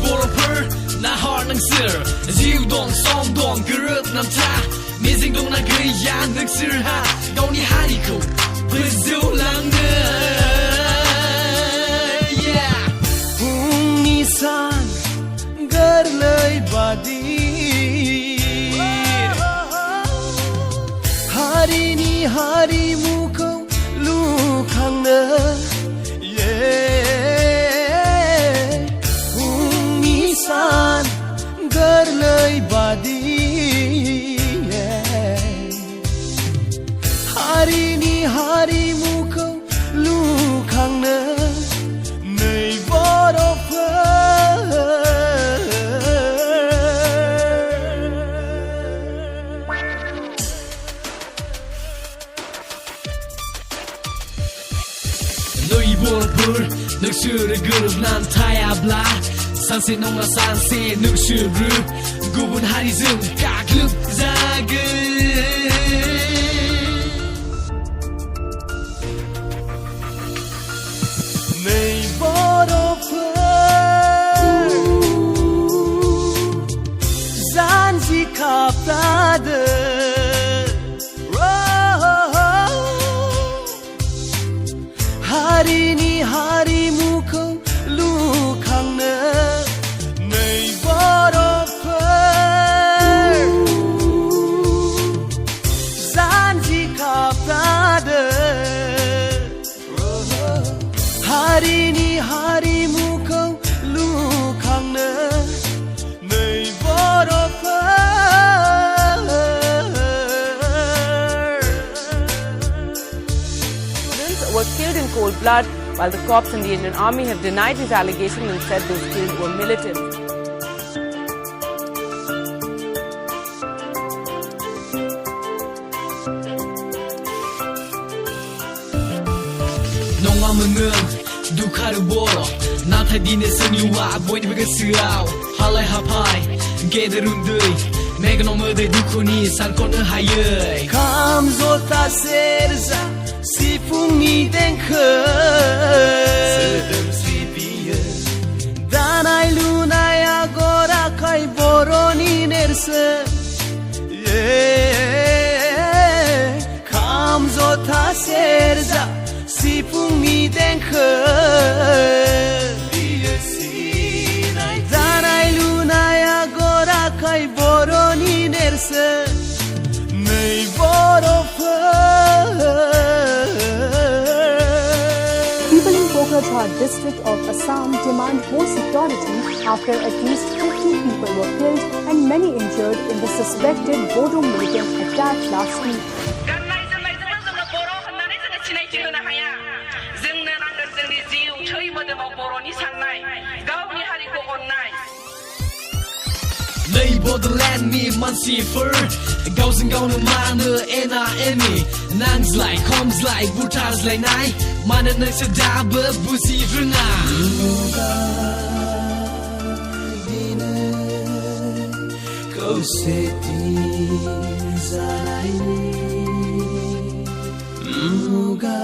boroper na har nang sir jiu dong som dong gerut nam ta mizing dong na gri ya nak sir ha dong ni hari ko brazil lang ne yeah nisan garlai badi hari ni hari muko lukhang na garlai badi hari ni hari muko lukhang na nei boroper noi boroper nak sure gurus nan thaya bla sanse nongla sanse nuk shuru gubun hari zum kakluk zaga nei boroper zanji kaplade hari ni hari muko lukhang na nei boroper zanji kaplade hari ni hari muko lukhang na nei boroper were killed in cold blood, while the cops and the Indian Army have denied these allegations and said those killed were militants. Dukharu boro nathai dine sengluwa boy ni siau halai hapai gederundui megno mode dukuni san kon hayai kam zota serza sipung ni denkhe sedem sipiye danai lunai agora kai boroni nerse kam zota serza sipung ni denkhe danai lunai agora kai boroni nerse nei boroper. People in Pokrajhar district of Assam demand more security after at least 50 people were killed and many injured in the suspected Bodo militant attack last week. Lay borderland me man safer goes and go no man NRME nangs like comes like butas like nai man na sa dab busi frna go seti zanai muga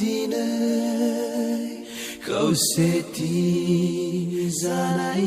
dine go seti zanai